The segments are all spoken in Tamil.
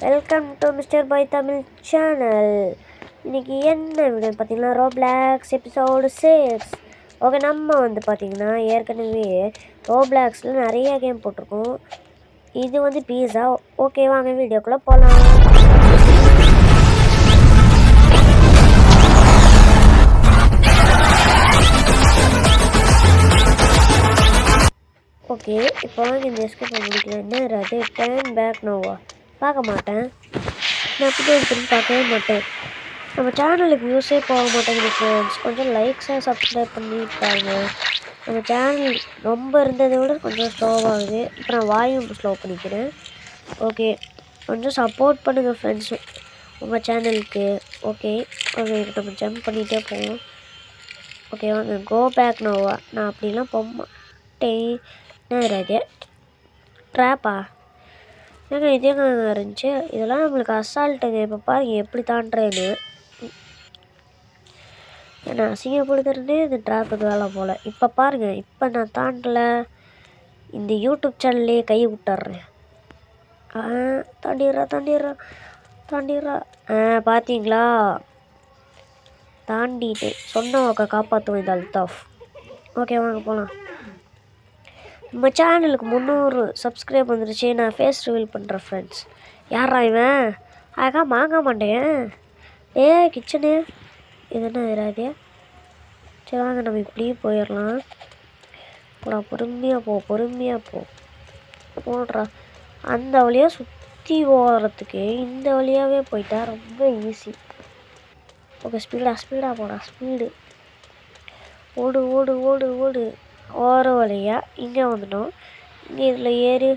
Welcome to mister bye Tamil channel. இன்றைக்கி என்ன வீடியோ பார்த்தீங்கன்னா ரோப்ளாக்ஸ் எபிசோடு 6. ஓகே, நம்ம பார்த்தீங்கன்னா ஏற்கனவே ரோப்ளாக்ஸில் நிறைய கேம் போட்டிருக்கோம். இது பீஸா. ஓகே, வாங்க வீடியோக்குள்ளே போகலாம். ஓகே, இப்போ வாங்க இந்த எஸ்கேப் முடிக்கலாம். என்ன அது டேர்ன் பேக் நோவா? பார்க்க மாட்டேன். நான் அப்படி திரும்பி பார்க்கவே மாட்டேன். நம்ம சேனலுக்கு வியூஸே போக மாட்டேங்குது ஃப்ரெண்ட்ஸ். கொஞ்சம் லைக்ஸாக சப்ஸ்கிரைப் பண்ணிட்டாங்க. நம்ம சேனல் ரொம்ப இருந்ததை விட கொஞ்சம் ஸ்லோவாகுது. இப்போ நான் வாயும் ஸ்லோ பண்ணிக்கிறேன். ஓகே, கொஞ்சம் சப்போர்ட் பண்ணுங்கள் ஃப்ரெண்ட்ஸு உங்கள் சேனலுக்கு. ஓகே ஓகே, நம்ம ஜம்ப் பண்ணிகிட்டே போவோம். ஓகே வாங்க, கோ பேக் நோவா. நான் அப்படிலாம் போக மாட்டேன். என்ன இது ட்ராப்பா? ஏங்க இது எங்க இருந்துச்சு? இதெல்லாம் நம்மளுக்கு அசால்ட்டுங்க. இப்போ பாருங்க எப்படி தாண்டுறேன்னு. ஏன்னா அசிங்கப்படுத்துறதே இந்த ட்ராப்புக்கு வேலை போல். இப்போ பாருங்கள், இப்போ நான் தாண்டலை. இந்த யூடியூப் சேனல்லே கை விட்டுறேன். தாண்டிடுறா. பார்த்தீங்களா, தாண்டிட்டு சொன்னவங்க காப்பாற்றுவோம் இந்த அல்தாஃப். ஓகே வாங்க போகலாம். நம்ம சேனலுக்கு 300 சப்ஸ்கிரைப் வந்துருச்சு. நான் ஃபேஸ் ரிவீல் பண்ணுறேன் ஃப்ரெண்ட்ஸ். யாரா இவன்? வாங்க மாட்டேன். கிச்சனு இது என்ன இராதே. சரி வாங்க, நம்ம இப்படியே போயிடலாம். போடா, பொறுமையாக போ போடுறா. அந்த வழியாக சுற்றி ஓடுறதுக்கு இந்த வழியாகவே போயிட்டா ரொம்ப ஈஸி. ஓகே, ஸ்பீடாக போடா. ஸ்பீடு ஓடு. ஓர வழியாக இங்கே வந்துட்டோம். இங்கே இதில் ஏறி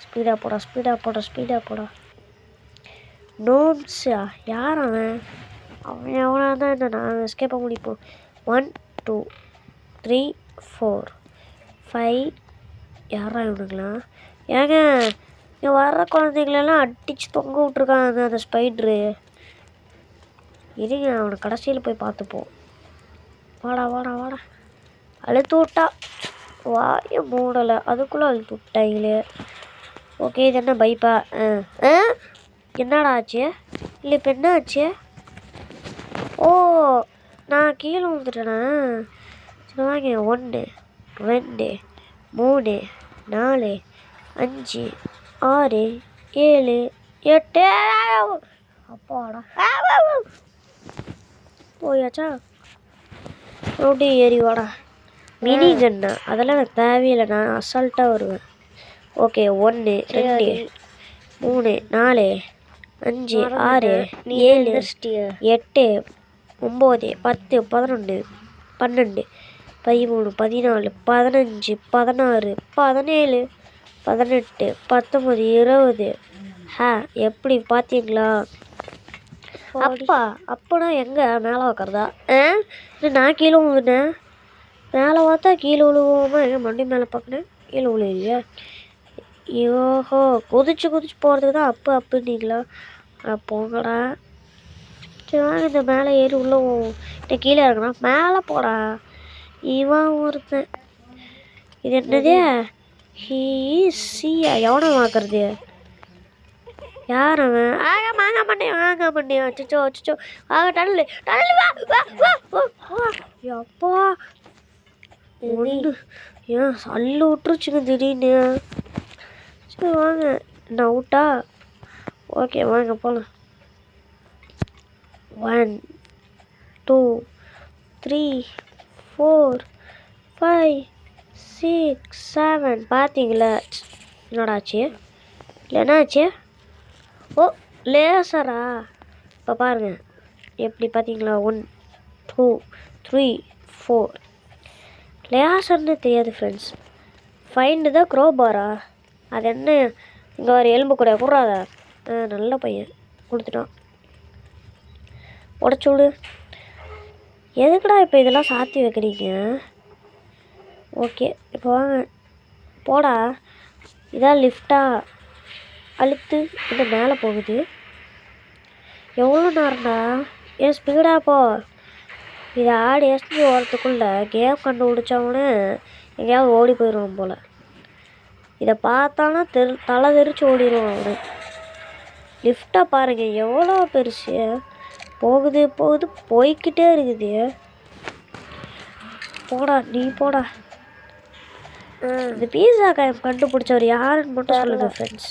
ஸ்பீடாக போடா. நோம்ஸா? யார் அவன் எவனாக தான் என்ன? நான் எஸ்கேப்பை முடிப்போம். 1 2 3 4 5. யாரா இவனுங்களா? ஏங்க இங்கே வர்ற குழந்தைங்களெல்லாம் அடித்து தொங்க விட்ருக்காங்க அந்த ஸ்பைட்ரு. இருங்க, அவனை கடைசியில் போய் பார்த்துப்போம். வாடா. அழுத்து விட்டா வாய மூடலை, அதுக்குள்ளே அழுத்து விட்டாங்களே. ஓகே, இது என்ன பைப்பா? என்னடா ஆச்சு? இல்லை இப்போ என்ன ஆச்சு? ஓ, நான் கீழே வந்துட்டேனா? சரி வாங்க, 1 2 3 4 5 6 7 8. அப்பாடா, போயாச்சா? அப்படியே ஏறி வாடா. மினி கன்னா அதெல்லாம் எனக்கு தேவையில்லை, நான் அசால்ட்டாக வருவேன். ஓகே, 1 2 3 4 5 6 7 8 9 10 11 12 13 14 15 16 17 18 19 20. எப்படி பார்த்தீங்களா? அப்பனா எங்கே மேலே வைக்கிறதா? நான் கீழே விழுந்தேன். மேலே பார்த்தா கீழே விழுவோமா? எங்கே மண்டி மேலே பார்க்கணும், கீழே விழுலையா? யோஹோ, குதிச்சு போகிறதுக்கு தான் அப்புன்னீங்களா? போங்கடா. சரி வாங்க, இந்த மேலே ஏறி உள்ளே போவோம். கீழே இருக்கணும், மேலே போடா. இவன் ஒருத்தன். இது என்னது? ஹீசியா? எவனை பார்க்கறது? யார் அவன்? வாங்க மாட்டேன். அச்சோ. டனல் எப்பா ஒன்று ஏன் சல்லு விட்டுருச்சுங்க திடீர்னு. சரி வாங்க, நான் அவுட்டா? ஓகே வாங்க போகலாம். 1 2 3 4 5 6 7. பார்த்தீங்களா என்னடாச்சு? இல்லை என்னாச்சு? ஓ, லேசரா? இப்போ பாருங்கள் எப்படி பார்த்தீங்களா? 1 2 3 4. லேசர்னு தெரியாது ஃப்ரெண்ட்ஸ். ஃபைண்டு தான் க்ரோபாரா? அது என்ன? இங்கே ஒரு எலும்பு கூட கூடாதா? நல்ல பையன், கொடுத்துட்டான். உடச்சு விடு. எதுக்குடா இப்போ இதெல்லாம் சாத்தி வைக்கிறீங்க? ஓகே, இப்போ வாங்க போடா. இதான் லிஃப்டா? அழுத்து. இந்த மேலே போகுது. எவ்வளோ நேரம்டா? ஸ்பீடாக போ. இதை ஆடி எஸ்பி ஓரத்துக்குள்ளே கேம் கண்டுபிடிச்சவனே எங்கேயாவது ஓடி போயிடுவான் போல். இதை பார்த்தானா தலை தெரிச்சு ஓடிடுவான் அவனு. லிஃப்ட்டை பாருங்கள் எவ்வளோ பெருசு. போகுது போகுது போய்கிட்டே இருக்குது. போடா நீ போடா. இந்த பீஸா கேம் கண்டுபிடிச்சவர் யாருன்னு மட்டும் சொல்லுங்கள் ஃப்ரெண்ட்ஸ்.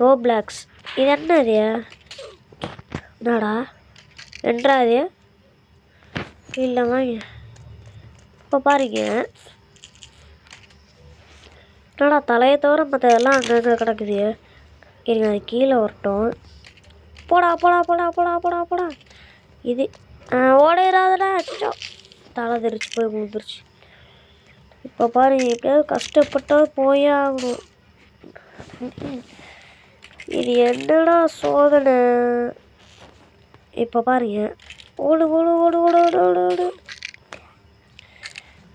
ரோப்ளாக்ஸ் இது என்னது? என்னடா என்றாது இல்லை வாங்க. இப்போ பாருங்க என்னடா தலையை தவிர மற்றதெல்லாம் அங்கங்கே கிடக்குது. இருங்க அது கீழே வரட்டும். போடா போடா போடா போடா போடா போடா. இது ஓடையிறாதடா. அச்சோ தலை தெரிச்சு போய் விழுந்துருச்சு. இப்போ பாருங்க எப்படியாவது கஷ்டப்பட்டால் போயே ஆகணும். இது என்னடா சோதனை. இப்போ பாருங்க ஓடு ஓடு ஓடு ஓடு ஓடு ஓடு ஓடு.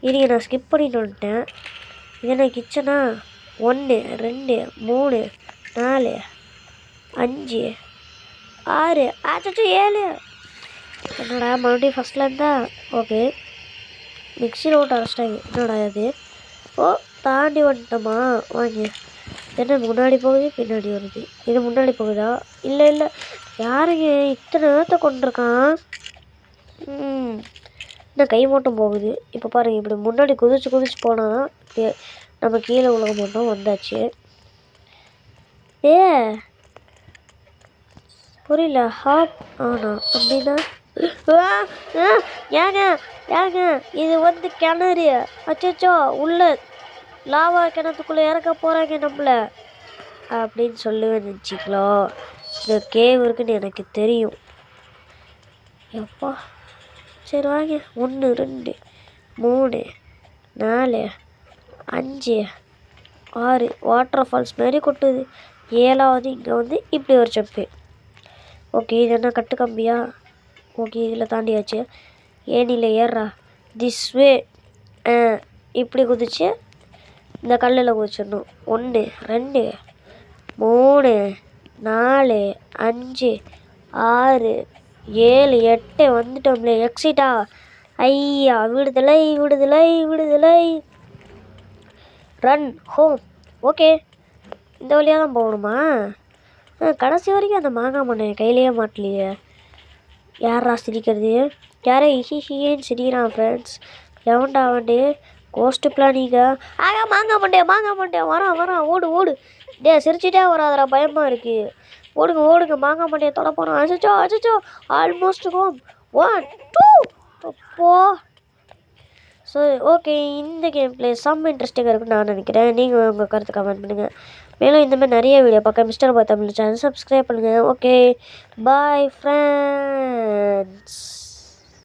இருங்க நான் ஸ்கிப் பண்ணிட்டு வந்துட்டேன். இது என்ன கிச்சனா? 1 2 3 4 5 6 ஆச்சு 7. என்னடா மறுபடியும் ஃபஸ்ட்டில் இருந்தா? ஓகே மிக்சியில் ஓட்ட அரைச்சிட்டாங்க. என்னடா அது? ஓ தாண்டி வந்துட்டோமா? வாங்க. என்ன முன்னாடி போகுது பின்னாடி வருது. இது முன்னாடி போகுதா? இல்லை இல்லை யாருங்க இத்தனை நேரத்தை கொண்டிருக்கான்? இன்னும் கை மட்டும் போகுது. இப்போ பாருங்கள் இப்படி முன்னாடி குதிச்சு குதிச்சு போனால் தான் நம்ம கீழே உலக மட்டும் வந்தாச்சு. புரியல. ஹாப் ஆனா அப்படின்னா ஏங்க ஏங்க இது வந்து கிணறு. அச்சோ உள்ள லாவா கிணத்துக்குள்ளே இறக்க போகிறாங்க நம்மளை அப்படின்னு சொல்லுவேன் நினச்சிங்களோ. இந்த கேவ் இருக்குன்னு எனக்கு தெரியும். எப்பா சரி வாங்க. 1 2 3 4 5 6 வாட்டர் ஃபால்ஸ் மாதிரி கொட்டுது. 7வது இங்கே வந்து இப்படி ஒரு செப்பு. ஓகே இது என்ன கட்டு கம்பியா? ஓகே இதில் தாண்டியாச்சு. ஏனியில் ஏறா திஸ் வே. இப்படி குதிச்சு இந்த கல்லில் குதிச்சிடணும். 1 2 3 4 5 6 7 8 வந்துட்டோம்ல. எக்ஸிட்டா? ஐயா விடுதலை விடுதலை விடுதலை. Run home. ஓகே இந்த வழியாக தான் போகணுமா? கடைசி வரைக்கும் அந்த மாங்காய் மண்ணை கையிலேயே மாட்டலையே. யாரா சிரிக்கிறது? யாரே ஹிஹின்னு சிரிக்கிறான் ஃப்ரெண்ட்ஸ். எவன்டா அவன்டே கோஸ்ட்டு பிளானிங்க. மாங்காய் மண்டே வரான் ஓடு ஓடு. சிரிச்சிட்டே வராதரா பயமாக இருக்குது. ஓடுங்க ஓடுங்க மாங்காய் மண்டையை தொட போகிறோம். அச்சோ ஆல்மோஸ்ட் ஹோம். 1 2 அப்போ. ஸோ ஓகே இந்த கேம் பிளே செம்ம இன்ட்ரெஸ்டிங்காக இருக்குன்னு நான் நினைக்கிறேன். நீங்கள் உங்கள் கருத்து கமெண்ட் பண்ணுங்கள். மேலும் இந்த மாதிரி நிறைய வீடியோ பார்க்க மிஸ்டர் பாய் தமிழ் சேனல் சப்ஸ்கிரைப் பண்ணுங்கள். Okay bye friend.